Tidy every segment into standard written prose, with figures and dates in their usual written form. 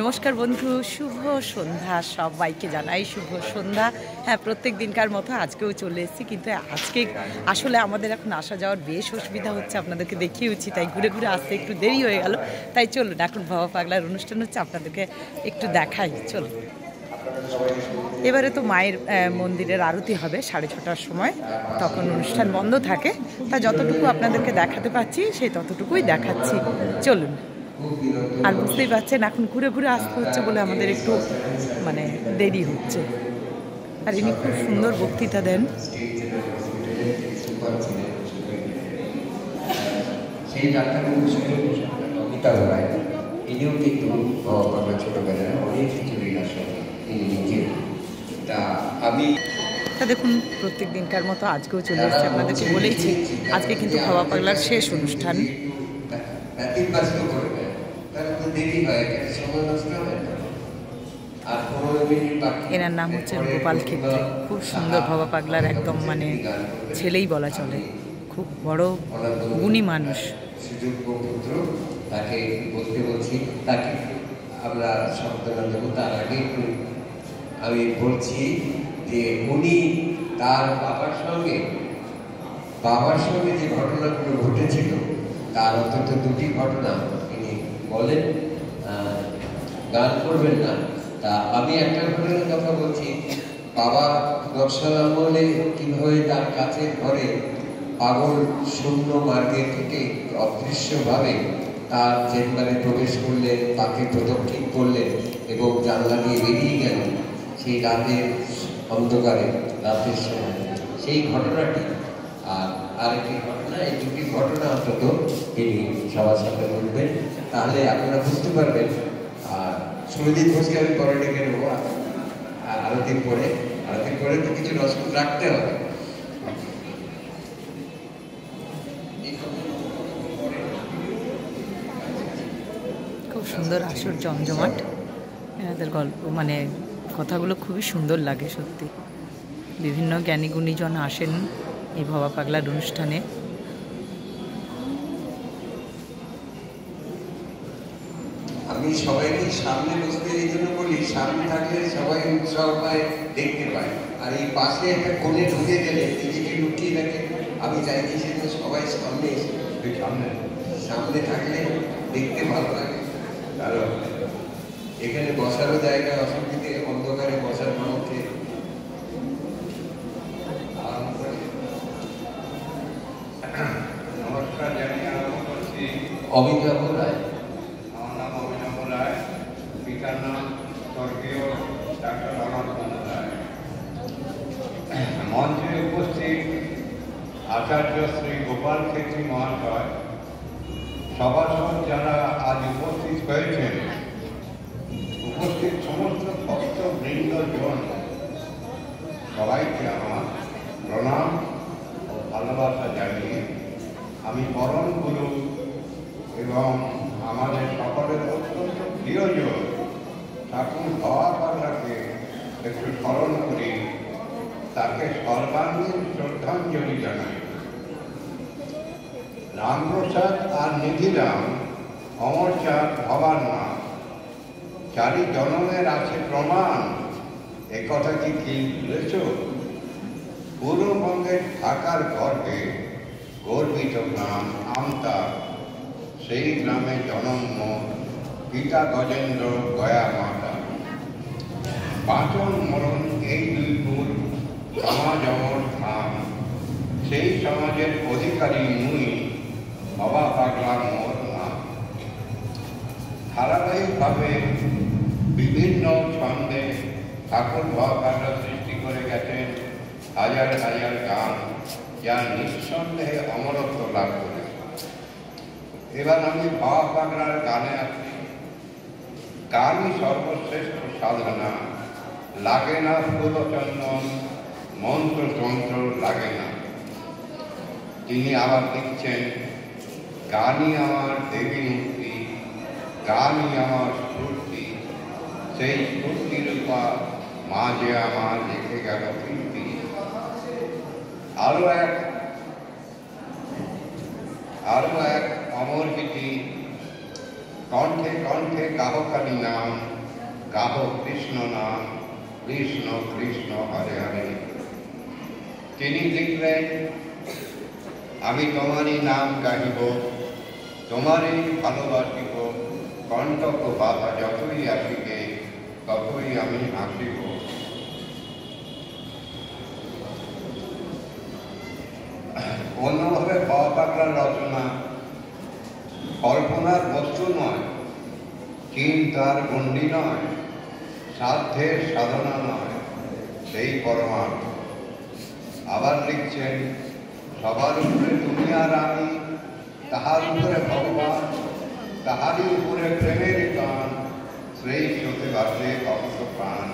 নমস্কার বন্ধু, শুভ সন্ধ্যা। সবাইকে জানাই শুভ সন্ধ্যা। হ্যাঁ, প্রত্যেক দিনকার মতো আজকেও চলে এসেছি, কিন্তু আজকে আসলে আমাদের এখন আসা যাওয়ার বেশ অসুবিধা হচ্ছে। আপনাদেরকে দেখিয়েছি, তাই ঘুরে ঘুরে আসতে একটু দেরি হয়ে গেল। তাই চলুন, এখন বাবা পাগলার অনুষ্ঠান হচ্ছে, আপনাদেরকে একটু দেখাই। চলুন। এবারে তো মায়ের মন্দিরের আরতি হবে 6:30টার সময়, তখন অনুষ্ঠান বন্ধ থাকে। তা যতটুকু আপনাদেরকে দেখাতে পাচ্ছি সেই ততটুকুই দেখাচ্ছি। চলুন। আর বুঝতেই পারছেন এখন ঘুরে ঘুরে আসতে হচ্ছে বলে আমাদের একটু দেরি হচ্ছে। আর ইনি খুব সুন্দর বক্তৃতা দেন। সেই ডাক্তার অমিতাভ রায়, ইনিও কিন্তু ছোটবেলায় অনেক কিছু আসেন তিনি নিজে। তা আমি দেখুন, প্রত্যেক দিনকার মতো আজকেও চলে এসেছে। আপনাদেরকে বলেইছি আজকে কিন্তু বাবা পাগলার শেষ অনুষ্ঠান। এনার নাম হচ্ছে গোপাল ক্ষেত্রী। খুব সুন্দর বাবা পাগলার একদম ছেলেই বলা চলে। খুব বড় গুণী মানুষ। তাকে বলতে বলছি, তাকে আমরা সম্বোধনা দেবো। তার আগে একটু আমি বলছি যে উনি তার বাবার সঙ্গে যে ঘটনাগুলো ঘটেছিল তার অন্তত দুটি ঘটনা তিনি বলেন। গান করবেন না, তা আমি একটা ঘটনার কথা বলছি। বাবা নকশাল আমলে কিভাবে তার কাছের ঘরে পাগল শূন্য মার্গে থেকে অদৃশ্যভাবে তার চেম্বারে প্রবেশ করলেন, তাকে প্রদক্ষিণ করলেন এবং জানলা দিয়ে বেরিয়ে গেলেন সেই রাতের অন্ধকারে, রাতের সময়। সেই ঘটনাটি আর আরেকটি ঘটনা, এই দুটি ঘটনা অন্তত তিনি সবার সামনে বলবেন, তাহলে আপনারা বুঝতে পারবেন। আর সুরজিৎ ঘোষকে আমি পরে ডেকে নেবো আরতির পরে তো কিছু রসদ রাখতে হবে। খুব সুন্দর আসর, জমজমাট। এনাদের গল্প কথাগুলো খুবই সুন্দর লাগে সত্যি। বিভিন্ন জ্ঞানী গুণীজন আসেন এই বাবা পাগলার অনুষ্ঠানে। আমি সবাইকে সামনে বসতে এই জন্য বলি, সামনে থাকলে সবাই উৎসাহ পায়, দেখতে পায়। আর এই পাশে একটা কোণে ঢুকে গেলে নিজেকে লুকিয়ে রাখে। আমি চাইছি সেটা সবাই সামনে এসে সামনে থাকলে দেখতে ভালো লাগে। কারণ এখানে বসারও জায়গা অসুবিধে, অন্ধকারে বসার মানুষকে নমস্কার জানিয়ে আরম্ভ করছি। অমিতাভ রায়। আমার নাম অমিতাভ রায়, পিতার নাম স্বর্গীয় ডাক্তার অনন্ত রায়। মঞ্চে উপস্থিত আচার্য শ্রী গোপাল ক্ষেত্রী মহাশয়, সভাসদ যারা আজ উপস্থিত হয়েছেন, উপস্থিত সমস্ত ভক্তবৃন্দজন, সবাইকে আমার প্রণাম ও ভালোবাসা জানিয়ে আমি পরম গুরু এবং আমাদের সকলের অত্যন্ত প্রিয়জন ঠাকুর বাবা পাগলাকে একটু স্মরণ করি, তাকে সর্বাঙ্গীন শ্রদ্ধাঞ্জলি জানাই। রামপ্রসাদ আর নিধিরাম অমরচাঁদ ভবার নাম, চারি জনমের আছে প্রমাণ, একথা কি ভুলেছ? পূর্ববঙ্গের ঢাকার গর্বে গর্বিত গ্রাম আমতা, সেই গ্রামে জনম পিতা গজেন্দ্র গয়া মাতা। পাচন মরণ এই দুই কুল সমাজ অমর ধাম, সেই সমাজের অধিকারী মুই বাবা পাগলা মোর নাম। ধারাবাহিকভাবে বিভিন্ন ছন্দে ঠাকুর বাবা পাগলা সৃষ্টি করে গেছেন হাজার হাজার গান, যা নিঃসন্দেহে অমরত্ব লাভ করেছে। এবার আমি বাবা পাগলার গানে আসছি। গানই সর্বশ্রেষ্ঠ সাধনা, লাগে না ফুল চন্দন, মন্ত্রতন্ত্র লাগে না। তিনি আবার লিখছেন, গানই আমার দেবী মূর্তি, গানই আমার স্ফূর্তি, সেই স্ফূর্তির রূপা মাঝে আমার রেখে গেল কীর্তি। আরো এক অমর গীতি কণ্ঠে কণ্ঠে গাহকালী নাম, গাহ কৃষ্ণ নাম, কৃষ্ণ কৃষ্ণ হরে হরে। তিনি লিখলেন, আমি তোমারই নাম গাহিব, তোমারই ভালোবাসিব, কণ্টক বাধা যতই আসিবে ততই আমি হাসিব। অন্যভাবে পাওয়া পাগলার রচনা কল্পনার বস্তু নয়, চিন্তার গণ্ডি নয়, সাধ্যের সাধনা নয়, সেই পরমার্থ। আবার লিখছেন, সবার উপরে তুমি আর আমি, তাহার উপরে ভগবান, তাহারই উপরে প্রেমের গান, সেই চোখে বাঁচে ভক্ত প্রাণ।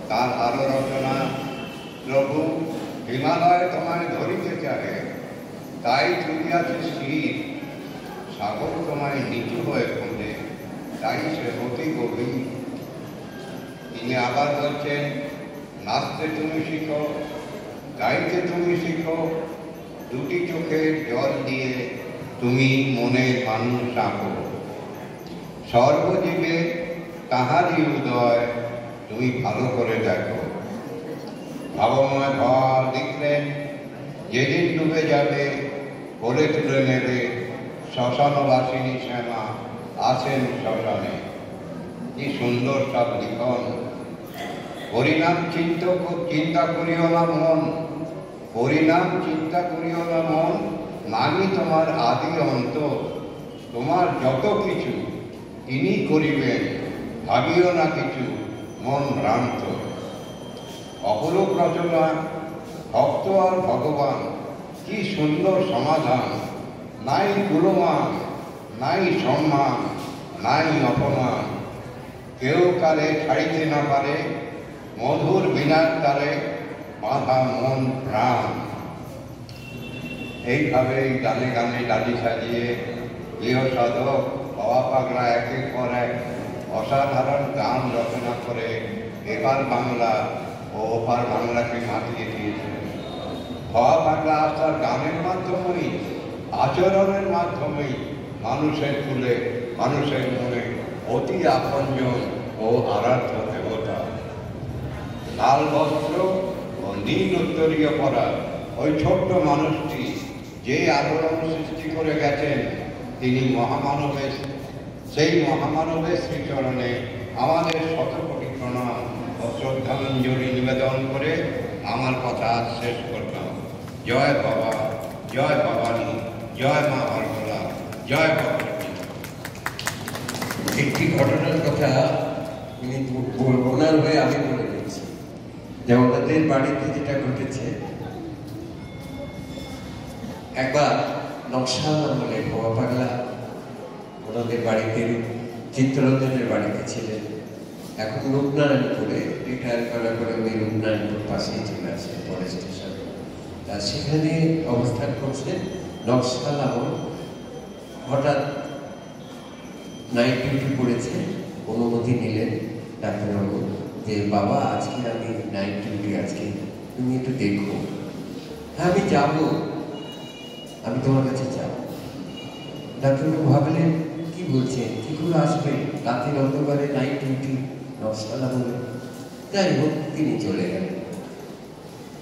তার আরো রচনা, প্রভু হিমালয় তোমায় ধরিতে চাহে, তাই চলিয়াছে স্থির, সাগর তোমায় নিচু হয়ে খোঁজে, তাই সে অতি গভীর। তিনি আবার বলছেন, নাচতে তুমি শিখো, গাইতে তুমি শিখো, দুটি চোখে জল দিয়ে তুমি মনে মানুষ আঁকো, সর্বজীবে তাহারই উদয় তুমি ভালো করে দেখো। ভাবময় ঘর লিখলেন, যেদিন ডুবে যাবে বলে তুলে নেবে, শ্মশানবাসিনী শ্যামা আছেন শ্মশানে। কি সুন্দর সব লিখন। হরিনাম চিন্তা করিও না মন, হরিনাম চিন্তা করিও না মন, নামি তোমার আদি অন্ত, তোমার যত কিছু তিনি করিবেন, ভাবিও না কিছু মন ভ্রান্ত। অপরূপ রচনা, ভক্ত আর ভগবান, কি সুন্দর সমাধান। নাই গুণমান, নাই সম্মান, নাই অপমান, কেউ কালে ছাড়িতে না পারে, মধুর বিনার তারে বাঁধা মন প্রাণ। এইভাবে গানে গানে ডালি সাজিয়ে গৃহ সাধক বাবা পাগলা একের পর এক অসাধারণ গান রচনা করে এপার বাংলা ও ওপার বাংলাকে মাতিয়ে দিয়েছেন। বাবা পাগলা আসার গানের মাধ্যমেই, আচরণের মাধ্যমেই মানুষের কুলে, মানুষের মনে অতি আপনজন ও আরাধ্য দেবতা। লাল বস্ত্র ও নীল উত্তরীয় পরা ওই ছোট্ট মানুষটি যে আলোড়ন সৃষ্টি করে গেছেন, তিনি মহামানবের, সেই মহামানবের শ্রীচরণে আমাদের শতকোটি প্রণাম ও শ্রদ্ধাঞ্জলি নিবেদন করে আমার কথা আজ শেষ করলাম। জয় বাবা, জয় ভবানী, জয় মা হরকলা, জয় ভগবতী। একটি ঘটনার কথা ওনার হয়ে আমি বলে দিচ্ছি, যে ওনাদের বাড়িতে যেটা ঘটেছে, একবার নকশাল আমলে বাবা পাগলা ওনাদের বাড়িতে, চিত্তরঞ্জনের বাড়িতে ছিলেন। এখন রূপনারায়ণপুরে রিটায়ার করার পরে ওই রূপনারায়ণপুর পাশেই চলে আসে পরের স্টেশন। তা সেখানে অবস্থান করছেন নকশাল আমল। হঠাৎ নাইট ডিউটি পড়েছে, অনুমতি নিলেন ডাক্তারবাবু যে বাবা আজকে আমি নাইট ডিউটি, আজকে তুমি একটু দেখো। হ্যাঁ আমি যাবো, আমি তোমার কাছে যাব। ডাক্তারবাবু ভাবলেন কি বলছেন, কি করে আসবে, রাতের অন্ধকারে নাইট ডিউটি, নকশালা বলে। যাই হোক তিনি চলে গেলেন।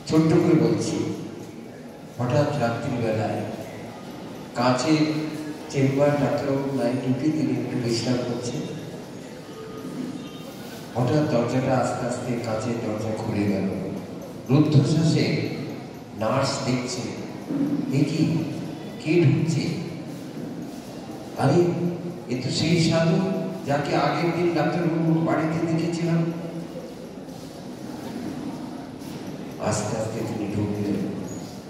ছোট্ট করে বলছি, হঠাৎ রাত্রিবেলায় কাছে চেম্বার, ডাক্তারবাবু নাইট ডিউটি, তিনি একটু বিশ্রাম করছেন। হঠাৎ দরজাটা আস্তে আস্তে, কাঁচের দরজা খুলে গেল। রুদ্ধশ্বাসে নার্স দেখছে, দেখি কে ঢুকছে। আরে এ তো সেই সাধু যাকে আগের দিন ডাক্তারবাবুর বাড়িতে দেখেছিলাম। আস্তে আস্তে তিনি ঢুকলেন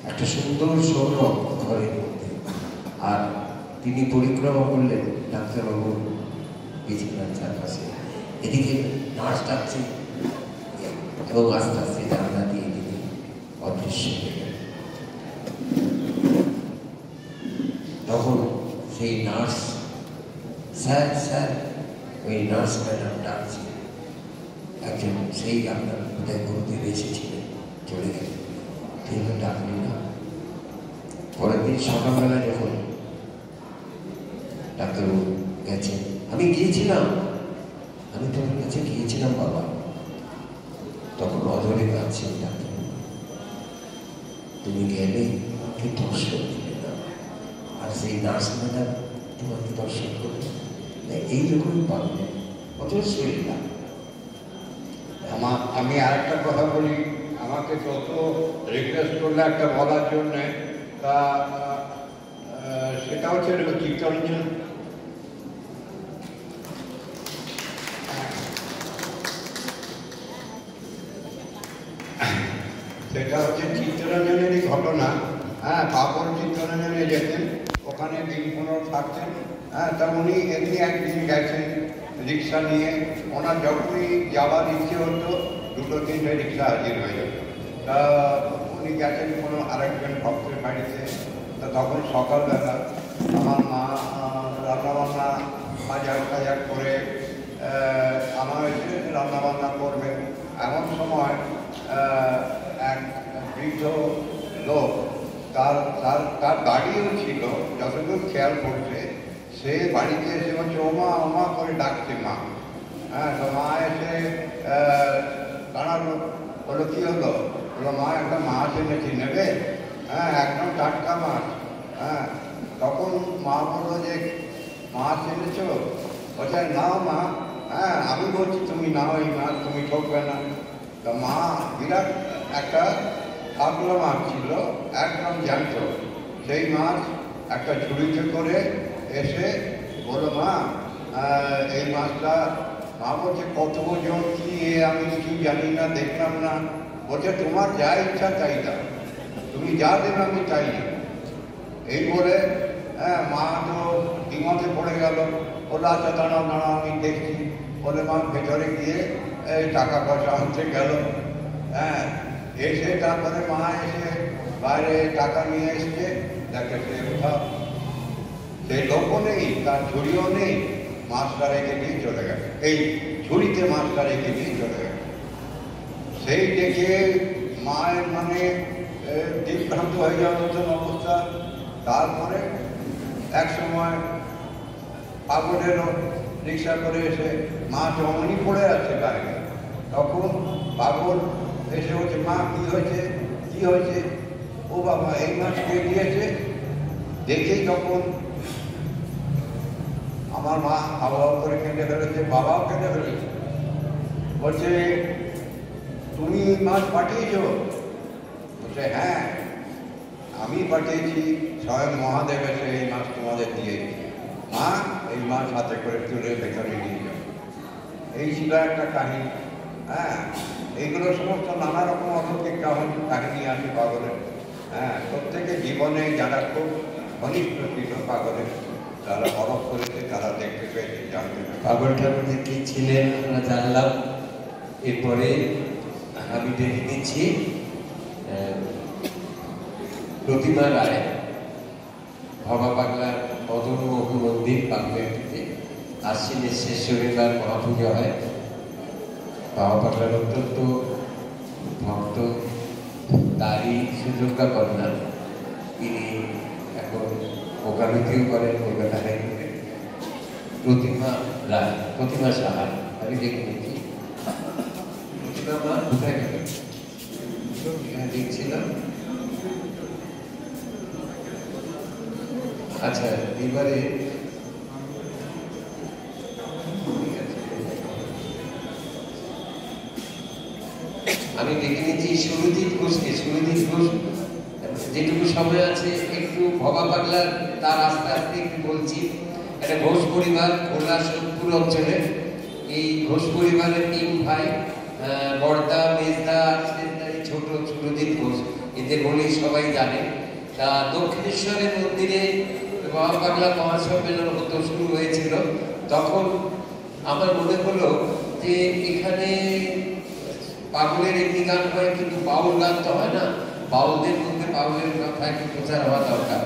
একটা সুন্দর সৌরভ ঘরের মধ্যে, আর তিনি পরিক্রমা করলেন ডাক্তারবাবুর বিছানার চারপাশে। এদিকে নার্স ডাকছে এবং আস্তে আস্তে জানলা দিয়ে তিনি অদৃশ্য হয়ে গেলেন। তখন সেই নার্স, স্যার স্যার, ওই নার্স ম্যাডাম ডাকছে, একজন সেই আপনার বোধহয় গুরুদেব এসেছিলেন, চলে গেলেন, তিনি ডাকলেন না। পরের দিন সকালবেলা যখন ডাক্তারবাবু গেছেন। আমি গিয়েছিলাম, আমি তোমার কাছে গিয়েছিলাম বাবা, তখন অজরে কাঁদছেন ডাক্তার, তুমি গেলে আমাকে দর্শন দিলে না, আর সেই নার্স ম্যাডাম তোমাকে দর্শন করবে, এইরকমই পারবে অজর শরীর না। আমি আরেকটা কথা বলি, আমাকে যত রিকোয়েস্ট করলে একটা বলার জন্যে, তা সেটা হচ্ছে চিত্তরঞ্জন। সেটা হচ্ছে চিত্তরঞ্জনেরই ঘটনা। হ্যাঁ, পাগল চিত্তরঞ্জনে যেতেন, ওখানে দিন 15 থাকতেন। হ্যাঁ, তা উনি এমনি একদিন গেছেন রিক্সা নিয়ে, ওনার যখনই যাওয়ার ইচ্ছে হতো 2-3টে রিক্সা হাজির হয়ে যেত। তা উনি গেছেন কোনো আরেকজন ভক্তের বাড়িতে, তা তখন সকালবেলা আমার মা রান্নাবান্না বাজার করে আনা হয়েছে, রান্নাবান্না করবেন। এমন সময় এক বৃদ্ধ লোক, তার বাড়িও ছিল, যতদূর খেয়াল করছে, সে বাড়িতে এসে বলছে ওমা ওমা করে ডাকছে মা। হ্যাঁ, তো মা এসে দাঁড়ালো, বললো কী হলো? বললো মা একটা মাছ এনেছি, নেবে? হ্যাঁ, একদম টাটকা মাছ। হ্যাঁ, তখন মা বললো যে মাছ এনেছো? বলছে নাও মা। হ্যাঁ, আমি বলছি তুমি নাও এই মাছ, তুমি ঠকবে না। তো মা বিরাট একটা কাতলা মাছ ছিল, একদম জ্যান্ত। সেই মাছ একটা ঝুড়িতে করে এসে বললো মা এই মাছটা। মা বলছে কত ওজন কি আমি কিছু জানি না, দেখলাম না। বলছে তোমার যা ইচ্ছা তাই দাও, তুমি যা দেবে আমি তাই নেব। এই বলে হ্যাঁ, মা তো দ্বিমতে পড়ে গেল। বললো আচ্ছা দাঁড়াও দাঁড়াও আমি দেখছি। বলে মা ভেতরে গিয়ে এই টাকা পয়সা আনতে গেল। হ্যাঁ, এসে তারপরে মা এসে বাইরে টাকা নিয়ে এসছে, দেখে সে কোথাও সেই লোকও নেই, তার ঝুড়িও নেই, মাছটা রেখে দিয়ে চলে গেছে। এই ঝুড়িতে মাছটা রেখে দিয়ে চলে গেছে। সেই দেখে মায়ের মানে দিকভ্রান্ত হয়ে যাওয়ার মতন অবস্থা। তারপরে এক সময় পাগলেরও রিক্সা করে এসে মাছ অমনি পড়ে আছে বাইরে। তখন পাগল এসে বলছে মা কী হয়েছে, কী হয়েছে? ও বাবা এই মাছ কে দিয়েছে? দেখেই তখন আমার মা হাওয়া করে কেঁদে ফেলেছে, বাবাও কেঁদে ফেলেছে। বলছে তুমি মাছ পাঠিয়েছ? বলছে হ্যাঁ আমি পাঠিয়েছি, স্বয়ং মহাদেব এসে এই মাছ তোমাদের দিয়েছি। মা এই মাছ হাতে করে তুলে ভেতরে নিয়ে যাও। এই ছিল একটা কাহিনী। হ্যাঁ, এইগুলো সমস্ত নানা রকম অলৌকিক কাহিনী আছে পাগলের। হ্যাঁ, প্রত্যেকের জীবনে যারা খুব ঘনিষ্ঠ ছিল পাগলের, যারা বরফ করেছে, তারা দেখতে পেয়েছে, জানতে পেরেছে। পাগল ঠাকুর কি ছিলেন আমরা জানলাম। এরপরে আমি ডেকে নিচ্ছি প্রতিমা রায়, ভবা পাগলার মদনমোহন মন্দির বাংলাটিতে আশ্বিনের শেষ রবিবার মহাপুজো হয়। ভবা পাগলার অত্যন্ত ভক্ত, তারই সুযোগ্যা কন্যা। তিনি এখন ওকালতিও করেন কলকাতা হাইকোর্টে। প্রতিমা রায়, প্রতিমা সাহা, আমি দেখে নিচ্ছি। প্রতিমা মা কোথায় গেল? এখানে দেখছিলাম। আচ্ছা, এবারে আমি দেখে নিচ্ছি সুরজিৎ ঘোষকে। সুরজিৎ ঘোষ, যেটুকু সময় আছে একটু ভবা পাগলার তার আস্তে আস্তে একটু বলছি। একটা ঘোষ পরিবার ভোলা সোদপুর অঞ্চলে। এই ঘোষ পরিবারের 3 ভাই, বড়দা, মেজদা, ছোট সুরজিৎ ঘোষ, এদের বলেই সবাই জানে। তা দক্ষিণেশ্বরের মন্দিরে ভবা পাগলা মহাসম্মেলন হতো, শুরু হয়েছিল। তখন আমার মনে হলো যে এখানে পাগলের এমনি গান হয়, কিন্তু বাউল গান তো হয় না। বাউলদের মধ্যে বাউলের কথা একটু প্রচার হওয়া দরকার।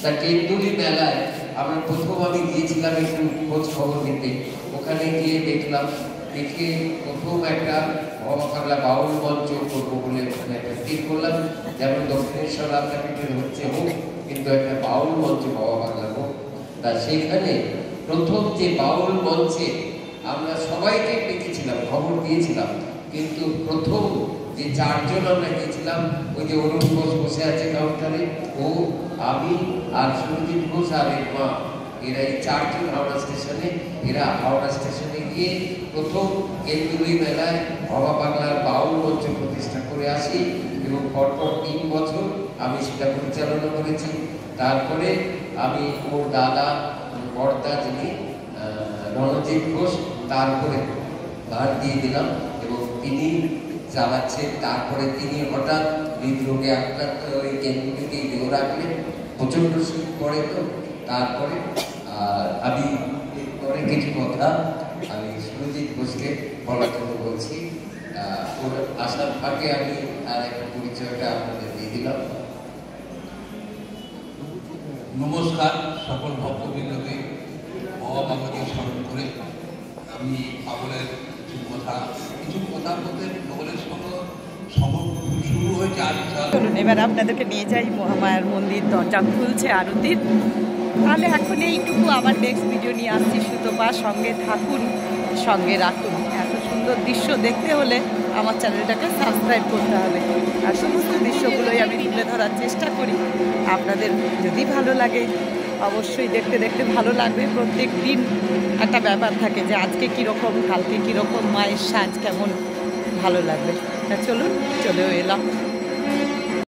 তা কেন্দুলি মেলায় আমরা আমি গিয়েছিলাম একটু খোঁজ খবর নিতে। ওখানে গিয়ে দেখলাম, দেখে প্রথম একটা ভবা পাগলা বাউল মঞ্চ করবো বলে ওখানে একটা ঠিক করলাম। যেমন দক্ষিণেশ্বর রামনাপীঠের হচ্ছে হোক, কিন্তু একটা বাউল মঞ্চ ভবা পাগলা হোক। তা সেখানে প্রথম যে বাউল মঞ্চে আমরা সবাইকে ডেকেছিলাম, খবর দিয়েছিলাম, কিন্তু প্রথম যে 4 জন আমরা গিয়েছিলাম, ওই যে অরুণ ঘোষ বসে আছে কাউন্টারে, ও, আমি আর সুরজিৎ ঘোষ আর এর মা, এরা এই 4 জন হাওড়া স্টেশনে, এরা হাওড়া স্টেশনে গিয়ে প্রথম কেন্দ্রীয় মেলায় ভবা বাংলার বাউল মঞ্চ প্রতিষ্ঠা করে আসি এবং পরপর 3 বছর আমি সেটা পরিচালনা করেছি। তারপরে আমি ওর দাদা বড়দা যিনি রণজিৎ ঘোষ, তারপরে ভার দিয়ে দিলাম এবং তিনি চালাচ্ছেন। তারপরে তিনি হঠাৎ হৃদরোগে আক্রান্ত ওই কেন্দ্রটিকে দেহ রাখলেন, প্রচণ্ড শীত পড়ে, তো তারপরে আমি এরপরে কিছু কথা আমি সুরজিৎ ঘোষকে বলার জন্য বলছি। ওর আসার ফাঁকে আমি তার একটা পরিচয়টা আপনাদের দিয়ে দিলাম। নমস্কার সকল ভক্তবৃন্দকে, বাবা বাবাকে স্মরণ করে আমি পাগলের কিছু কথা বলতে পাগলের সঙ্গে শুরু হয়েছে আজ। চলুন এবার আপনাদেরকে নিয়ে যাই মহামায়ার মন্দির, দরজা খুলছে আরতির। তাহলে এখন এইটুকু, আবার নেক্সট ভিডিও নিয়ে আসছি। সুতপা সঙ্গে থাকুন, সঙ্গে রাখুন। এত সুন্দর দৃশ্য দেখতে হলে আমার চ্যানেলটাকে সাবস্ক্রাইব করতে হবে। আর সমস্ত দৃশ্যগুলোই আমি তুলে ধরার চেষ্টা করি। আপনাদের যদি ভালো লাগে, অবশ্যই দেখতে দেখতে ভালো লাগবে। প্রত্যেক দিন একটা ব্যাপার থাকে যে আজকে কীরকম, কালকে কীরকম, মায়ের সাজ কেমন, ভালো লাগবে। চলুন, চলেও এলাম।